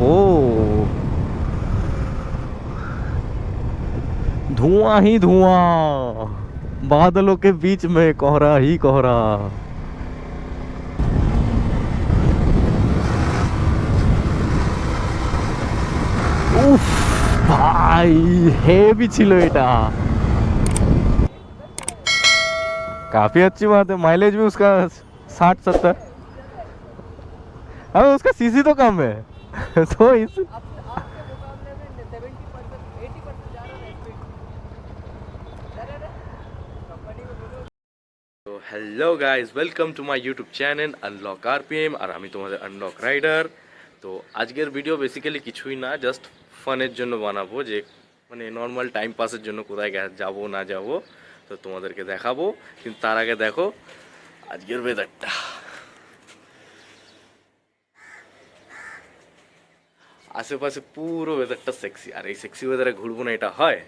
ओफो, धुआं ही धुआं, बादलों के बीच में कोहरा ही कोहरा। उफ भाई, हेवी ছিল এটা। काफी अच्छी बात है, माइलेज भी उसका 60-70। अब उसका सीसी तो कम है तो इस তো hello guys, welcome to my YouTube channel unlock RPM, আর আমি তোমাদের আনলক রাইডার। তো আজকের ভিডিও বেসিক্যালি কিছুই না, জাস্ট ফানের জন্য বানাবো, যে মানে নর্মাল টাইম পাসের জন্য কোথায় যাবো না যাবো তো তোমাদেরকে দেখাবো। কিন্তু তার আগে দেখো আজকের ওয়েদারটা, আশেপাশে পুরো ওয়েদারটা সেক্সি। আর এই সেক্সি ওয়েদারে ঘুরবো না এটা হয়?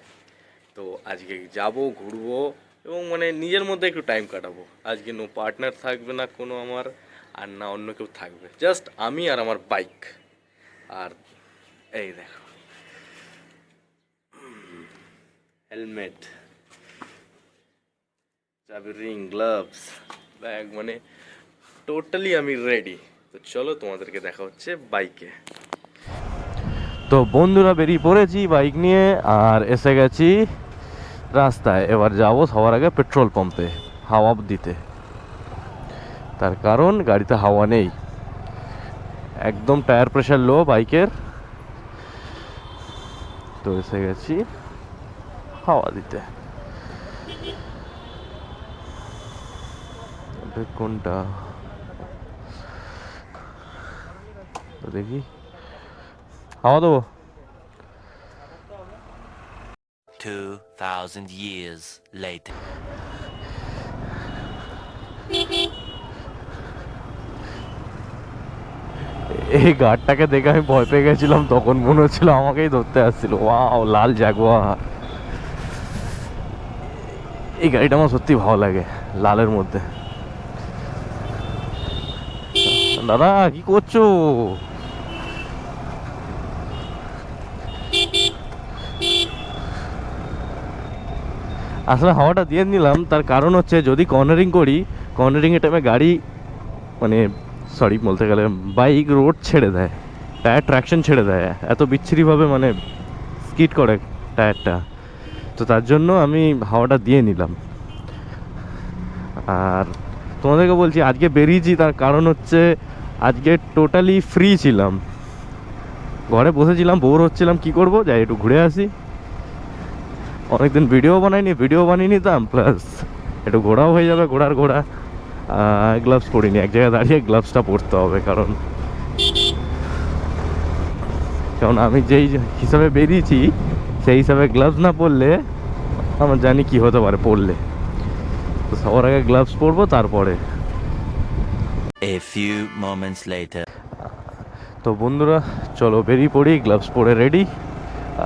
তো আজকে যাবো, ঘুরবো এবং মানে নিজের মধ্যে একটু টাইম কাটাবো। আজকে নো পার্টনার থাকবে না কোনো আমার, আর না অন্য কেউ থাকবে, জাস্ট আমি আর আমার বাইক। আর এই দেখো হেলমেট, চাবি, রিং, গ্লাভস, ব্যাগ, মানে টোটালি আমি রেডি। তো চলো তোমাদেরকে দেখা হচ্ছে বাইকে। তো বন্ধুরা বেরিয়ে পড়েছি বাইক নিয়ে, আর এসে গেছি রাস্তায়। এবার যাব সবার আগে পেট্রোল পাম্পে হাওয়া দিতে, তার কারণ গাড়িতে হাওয়া নেই, একদম টায়ার প্রেশার লো বাইকের। তো এসে গেছি হাওয়া দিতে। কোনটা দেখি, হাওয়া দেবো। 2000 years later. এই গাড়টাকে দেখে আমি ভয় পেয়ে গেছিলাম, তখন মনে হচ্ছিল আমাকেই ধরতে আসছিল। ওয়াও, লাল জাগুয়ার। এই গাড়িটা আমার সত্যি ভালো লাগে লালের মধ্যে। দাদা কি করছো? আসলে হাওয়াটা দিয়ে নিলাম, তার কারণ হচ্ছে যদি কর্নারিং করি, কর্নারিংয়ের টাইমে গাড়ি মানে সরি বলতে গেলে বাইক রোড ছেড়ে দেয়, টায়ার ট্র্যাকশন ছেড়ে দেয় এত বিচ্ছিরিভাবে, মানে স্কিড করে টায়ারটা। তো তার জন্য আমি হাওয়াটা দিয়ে নিলাম। আর তোমাদেরকে বলছি আজকে বেরিয়েছি, তার কারণ হচ্ছে আজকে টোটালি ফ্রি ছিলাম, ঘরে বসেছিলাম, বোর হচ্ছিলাম, কি করব, যাই একটু ঘুরে আসি। অনেকদিন ভিডিও বানিয়ে নিতাম, প্লাস একটু ঘোরাও হয়ে যাবে, ঘোড়ার ঘোড়া। গ্লাভস পরিনি, এক জায়গায় দাঁড়িয়ে গ্লাভসটা পরতে হবে, কারণ আমি যেই হিসাবে বেরিয়েছি সেই হিসাবে গ্লাভস না পরলে আমার জানি কি হতে পারে পরলে। তো সবার আগে গ্লাভস পরবো, তারপরে। A few moments later. তো বন্ধুরা চলো বেরিয়ে পড়ি, গ্লাভস পরে রেডি।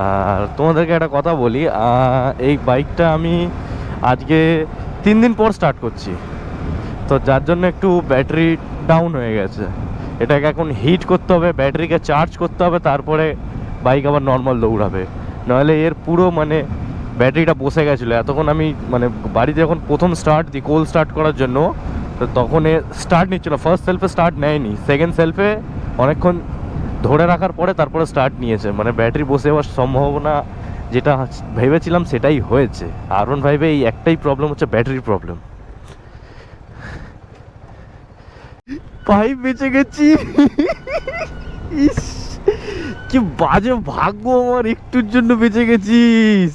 আর তোমাদেরকে একটা কথা বলি, এই বাইকটা আমি আজকে 3 দিন পর স্টার্ট করছি, তো যার জন্য একটু ব্যাটারি ডাউন হয়ে গেছে। এটাকে এখন হিট করতে হবে, ব্যাটারিকে চার্জ করতে হবে, তারপরে বাইক আবার নর্মাল দৌড়াবে। নাহলে এর পুরো মানে ব্যাটারিটা বসে গেছিলো এতক্ষণ। আমি মানে বাড়িতে যখন প্রথম স্টার্ট দিই কোল স্টার্ট করার জন্য, তো তখন এ স্টার্ট নিচ্ছিল, ফার্স্ট সেলফে স্টার্ট নেয়নি, সেকেন্ড সেলফে অনেকক্ষণ ধরে রাখার পরে তারপরে স্টার্ট নিয়েছে। মানে ব্যাটারি বসে যাওয়ার সম্ভাবনা যেটা ভেবেছিলাম সেটাই হয়েছে। R15 এই একটাই প্রবলেম হচ্ছে ব্যাটারির প্রবলেম। ভাই বেঁচে গেছি, ইস কি বাজে ভাগ্য আমার, একটুর জন্য বেঁচে গেছিস।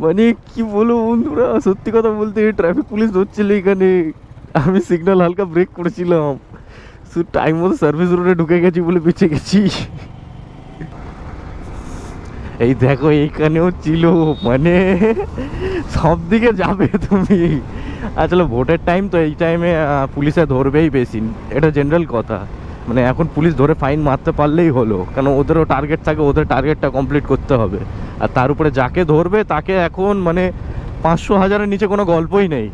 মানে কি বলবো বন্ধুরা, সত্যি কথা বলতে ট্রাফিক পুলিশ ধরছিল এখানে, আমি সিগন্যাল হালকা ব্রেক করেছিলাম, শুধু টাইম মতো সার্ভিস রোডে ঢুকে গেছি বলে বেঁচে গেছি। এই দেখো এইখানেও ছিল, মানে সব দিকে যাবে তুমি। আসলে ভোটের টাইম তো, এই টাইমে পুলিশে ধরবেই বেশি, এটা জেনারেল কথা। মানে এখন পুলিশ ধরে ফাইন মারতে পারলেই হলো, কারণ ওদেরও টার্গেট থাকে, ওদের টার্গেটটা কমপ্লিট করতে হবে। আর তার উপরে যাকে ধরবে তাকে এখন মানে 500,000-এর নিচে কোনো গল্পই নেই।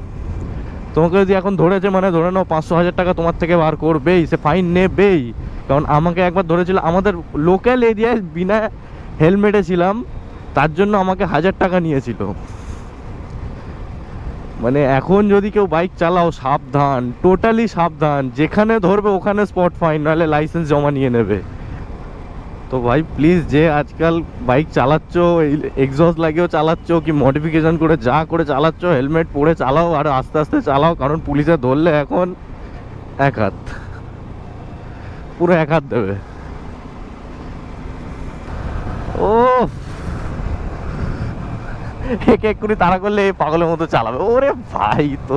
তোমাকে যদি এখন ধরেছে মানে ধরে নাও 500,000 টাকা তোমার থেকে বার করবেই, সে ফাইন নেবেই। কারণ আমাকে একবার ধরেছিল আমাদের লোকাল এরিয়ায়, বিনা হেলমেটে ছিলাম, তার জন্য আমাকে 1000 টাকা নিয়েছিল। মানে এখন যদি কেউ বাইক চালাও সাবধান, টোটালি সাবধান, যেখানে ধরবে ওখানে স্পট ফাইন, নাহলে লাইসেন্স জমা নিয়ে নেবে। তো ভাই প্লিজ, যে আজকাল বাইক চালাচ্ছ, এক্সস্ট লাগিয়েও চালাচ্ছ কি মডিফিকেশন করে যা করে চালাচ্ছ, হেলমেট পরে চালাও আর আস্তে আস্তে চালাও, কারণ পুলিশে ধরলে এখন এক হাত, পুরো এক হাত দেবে। ও একে এক্ষুনি তাড়া করলে এই পাগলের মতো চালাবে। ওরে ভাই, তো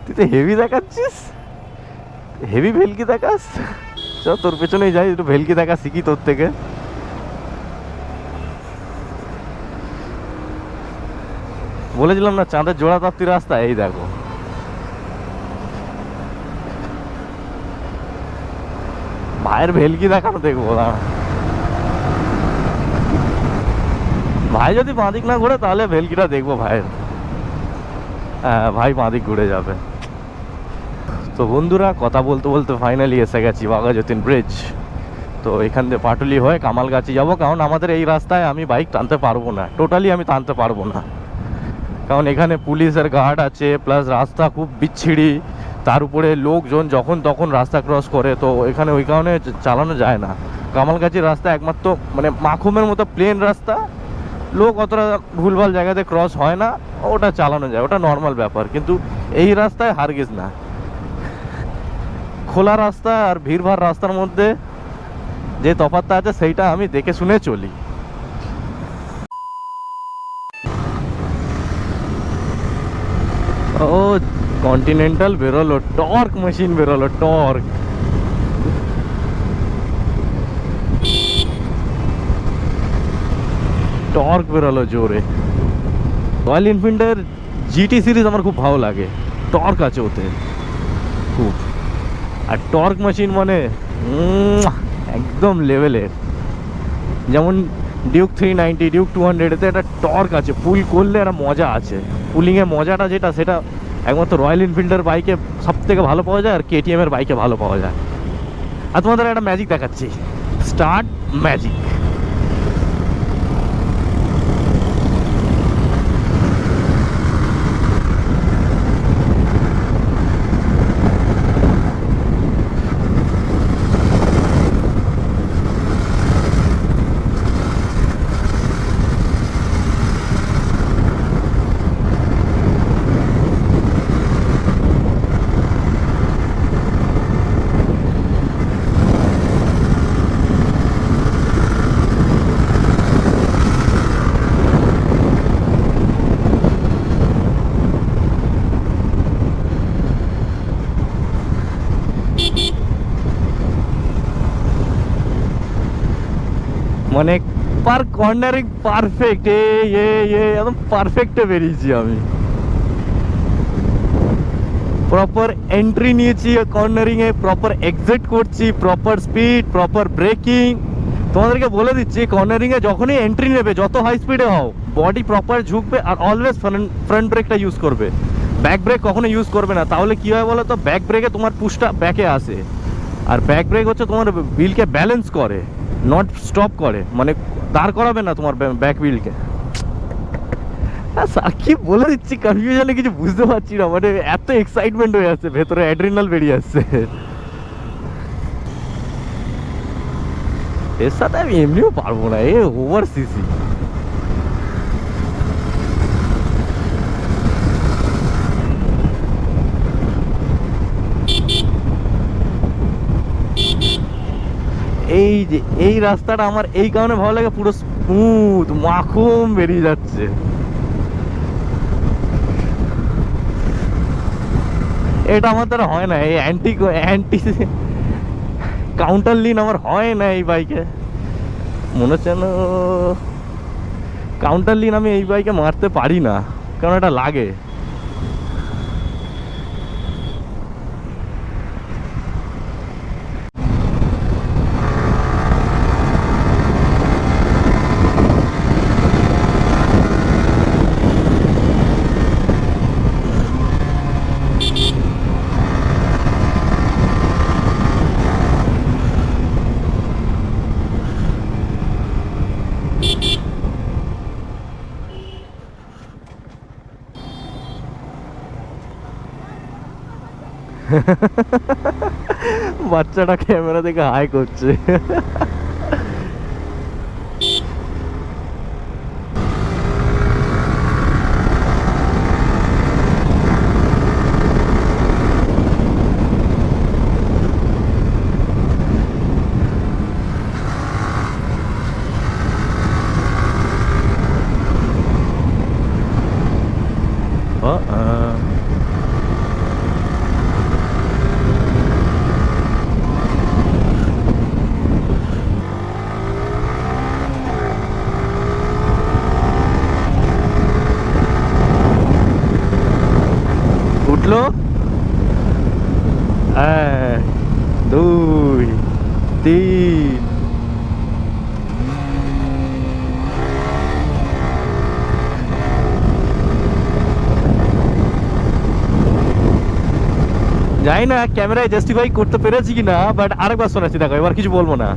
তুই তো হেভি দেখাচ্ছিস, হেভি ভেলকি দেখাস। চল তোর পেছনেই যাই, একটু ভেলকি দেখা শিখি তোর থেকে। বলেছিলাম না চাঁদের জোড়া প্রাপ্তি রাস্তা, এই দেখো। ভাইয়ের ভেলকি দেখানো দেখবো না। ভাই যদি বাঁদিক না ঘুরে তাহলে ভেলকিটা দেখবো ভাইয়ের। হ্যাঁ ভাই বাঁদিক ঘুরে যাবে। তো বন্ধুরা, কথা বলতে বলতে ফাইনালি এসে গেছি বাঘাযতীন ব্রিজ। তো এখান থেকে পাটুলি হয়ে কামালগাছি যাব, কারণ আমাদের এই রাস্তায় আমি বাইক টানতে পারবো না, টোটালি আমি টানতে পারবো না। কারণ এখানে পুলিশের গার্ড আছে, প্লাস রাস্তা খুব বিচ্ছিরি, তার উপরে লোকজন যখন তখন রাস্তা ক্রস করে, তো এখানে ওই কারণে চালানো যায় না। কামালগাছির রাস্তা একমাত্র মানে মাখুমের মতো প্লেন রাস্তা, লোক অতটা ভুলভাল জায়গাতে ক্রস হয় না, ওটা চালানো যায়, ওটা নর্মাল ব্যাপার। কিন্তু এই রাস্তায় হারগিজ না। খোলা রাস্তা আর ভিড়ভাড় রাস্তার মধ্যে যে তফাৎটা আছে সেইটা আমি দেখে শুনে চলি। ও কন্টিনেন্টাল বেরোলো, টর্ক মেশিন বেরোলো, টর্ক। টর্ক বেরোলো জোরে। রয়্যাল এনফিল্ডের জিটি সিরিজ আমার খুব ভালো লাগে, টর্ক আছে ওতে খুব। আর টর্ক মেশিন মানে একদম লেভেলের। যেমন ডিউক 390, ডিউক 200, এতে একটা টর্ক আছে, পুল করলে একটা মজা আছে। পুলিংয়ের মজাটা যেটা, সেটা একমাত্র রয়্যাল এনফিল্ডের বাইকে সব থেকে ভালো পাওয়া যায়, আর কেটিএমের বাইকে ভালো পাওয়া যায়। আর তোমাদের একটা ম্যাজিক দেখাচ্ছি, স্টার্ট ম্যাজিক। মানে পার কর্নারিং পারফেক্ট, একদম পারফেক্টে বেরিয়েছি আমি। প্রপার এন্ট্রি নিয়েছি কর্নারিংয়ে, প্রপার এক্সিট করছি, প্রপার স্পিড, প্রপার ব্রেকিং। তোমাদেরকে বলে দিচ্ছি, কর্নারিংয়ে যখনই এন্ট্রি নেবে, যত হাই স্পিডে হও, body proper ঝুঁকবে, are always front ব্রেকটা ইউজ করবে, ব্যাক ব্রেক কখনো ইউজ করবে না। তাহলে কী হয় বলো তো, ব্যাক ব্রেকে তোমার পুশটা ব্যাকে আসে, আর ব্যাক ব্রেক হচ্ছে তোমার হুইলকে ব্যালেন্স করে, নট স্টপ করে, মানে দাঁড় করাবে না তোমার ব্যাক হুইলকে। স্যার কি বলে দিচ্ছি, কনফিউশনে কিছু বুঝতে পারছি না, মানে এত এক্সাইটমেন্ট হয়ে যাচ্ছে, ভেতরে অ্যাড্রিনাল বেরিয়ে আসছে। এর সাথে আমি এমনিও পারবো না, এ ওভার সিসি। এই যে এই রাস্তাটা আমার এই কারণে ভালো লাগে, পুরো স্মুথ মাখন বেরিয়ে যাচ্ছে। এটা আমার দ্বারা হয় না, এই অ্যান্টি কাউন্টার লিন আমার হয় না এই বাইকে। মনে হচ্ছে না কাউন্টার লিন আমি এই বাইকে মারতে পারি না, কারণ এটা লাগে। বাচ্চাটা ক্যামেরা থেকে হাই করছে। উঠলো, 1 2 3। জানি না ক্যামেরায় জাস্টিফাই করতে পেরেছি কিনা, বাট আরেকবার শোনাচ্ছি, দেখো এবার কিছু বলবো না।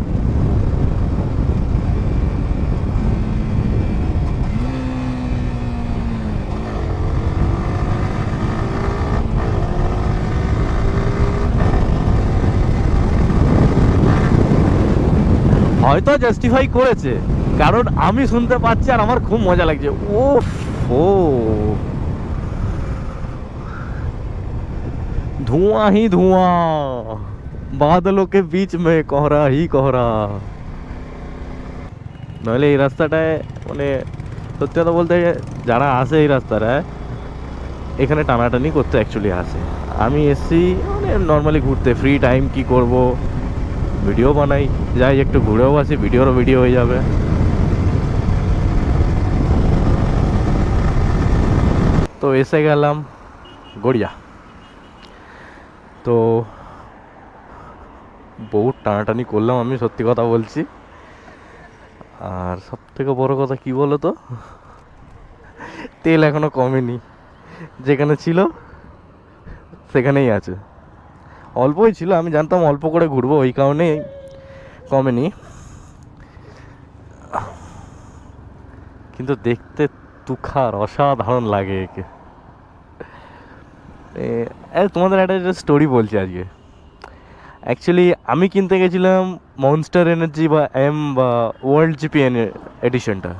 হয়তো জাস্টিফাই করেছে, কারণ আমি শুনতে পাচ্ছি আর আমার খুব মজা লাগছে। ওফ ও धुआं ही धुआं, बादलों के बीच में कोहरा ही कोहरा। নইলে এই রাস্তাটায় মানে সত্যি কথা বলতে যারা আসে এই রাস্তাটায় এখানে টানাটানি করতে অ্যাকচুয়ালি আসে। আমি এসছি মানে নর্মালি ঘুরতে, ফ্রি টাইম কি করব, ভিডিও বানাই, যাই একটু ঘুরেও আসি, ভিডিওরও ভিডিও হয়ে যাবে। তো এসে গেলাম গড়িয়া। তো বহুত টানাটানি করলাম আমি, সত্যি কথা বলছি। আর সব থেকে বড় কথা কি বলো তো, তেল এখনো কমেনি, যেখানে ছিল সেখানেই আছে। অল্পই ছিল, আমি জানতাম অল্প করে ঘুরবো, ওই কারণে কমেনি। কিন্তু দেখতে তুখার অসাধারণ লাগে একে। তোমাদের একটা স্টোরি বলছি আজকে। অ্যাকচুয়ালি আমি কিনতে গেছিলাম মনস্টার এনার্জি বা বা ওয়ার্ল্ড জিপি এডিশনটা,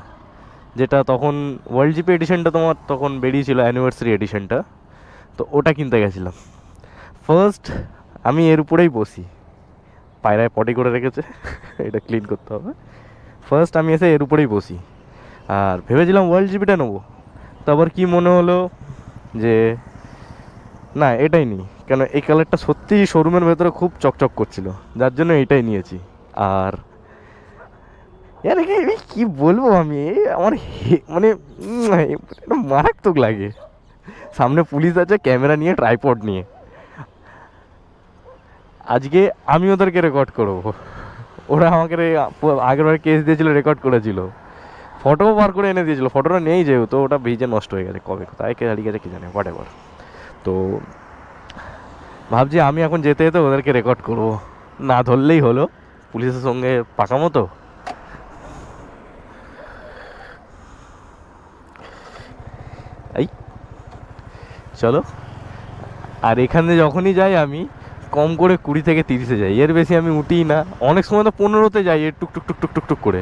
যেটা তখন ওয়ার্ল্ড জিপি এডিশনটা তোমার তখন বেরিয়েছিল, অ্যানিভার্সারি এডিশনটা। তো ওটা কিনতে গেছিলাম। ফার্স্ট আমি এর উপরেই বসি, পায়রায় পটি করে রেখেছে, এটা ক্লিন করতে হবে। ফার্স্ট আমি এসে এর উপরেই বসি, আর ভেবেছিলাম ওয়ার্ল্ড জিপিটা নেবো। তারপর কি মনে হলো যে না এটাই নিই, কেন এই কালারটা সত্যিই শোরুমের ভেতরে খুব চকচক করছিল, যার জন্য এইটাই নিয়েছি। আর কি বলবো আমি, আমার মানে মারাত্মক লাগে। সামনে পুলিশ আছে ক্যামেরা নিয়ে, ট্রাইপড নিয়ে। আজকে আমি ওদেরকে রেকর্ড করবো, ওরা আমাকে আগেরবার কেস দিয়েছিল, রেকর্ড করেছিল, ফটো বার করে এনে দিয়েছিল। ফটোটা নেই যেহেতু, ওটা ভিজে নষ্ট হয়ে গেছে কবে, কোথায় কে হারিয়ে গেছে কি জানে, হোয়াট এভার। তো ভাবছি আমি এখন যেতে যেতে ওদেরকে রেকর্ড করবো, না ধরলেই হলো, পুলিশের সঙ্গে পাকা মতো। এই চলো। আর এখানে যখনই যাই আমি কম করে 20 থেকে 30-এ যাই, এর বেশি আমি উঠিই না। অনেক সময় তো 15-তে যাই, এর টুকটুক টুকটুক টুকটুক করে।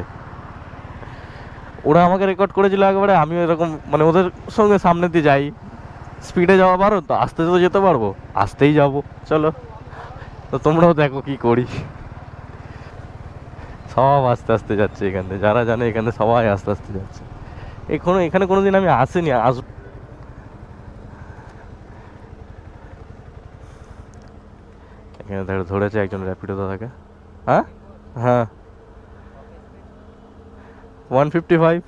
ওরা আমাকে রেকর্ড করেছিল একবারে, আমিও এরকম মানে ওদের সঙ্গে সামনে দিয়ে যাই। স্পিডে যাওয়া পারো তো, আস্তে তো যেতে পারবো, আস্তেই যাবো। চলো, তো তোমরাও দেখো কি করি। সব আস্তে আস্তে যাচ্ছে এখানে, যারা জানে এখানে সবাই আস্তে আস্তে যাচ্ছে। এখানে কোনোদিন আমি আসিনি, এখানে ধরেছে একজন র্যাপিডো দাদাকে। হ্যাঁ হ্যাঁ 155।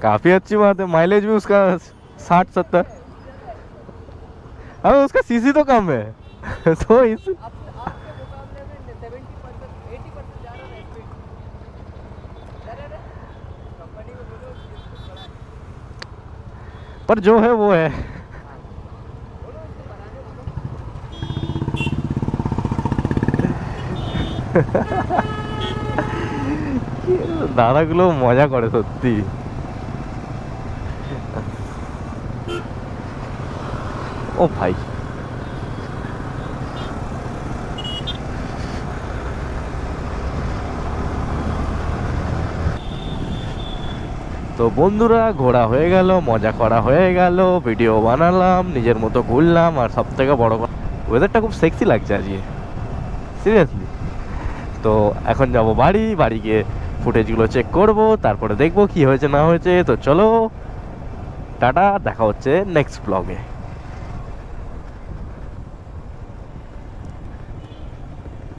काफी अच्छी बात है, माइलेज भी उसका 60-70। अब उसका सीसी तो कम है तो इस पर जो है वो है। দাদাগুলো মজা করে সত্যি। ও ভাই, তো বন্ধুরা ঘোরা হয়ে গেল, মজা করা হয়ে গেল, ভিডিও বানালাম, নিজের মতো ঘুরলাম, আর সব থেকে বড় কথা ওয়েদারটা খুব সেক্সি লাগছে আজকে, সিরিয়াসলি। তো এখন যাব বাড়ি, বাড়ি গিয়ে ফুটেজগুলো চেক করব, তারপরে দেখবো কি হয়েছে না হয়েছে। তো চলো টাটা, দেখা হচ্ছে নেক্সট ব্লগে।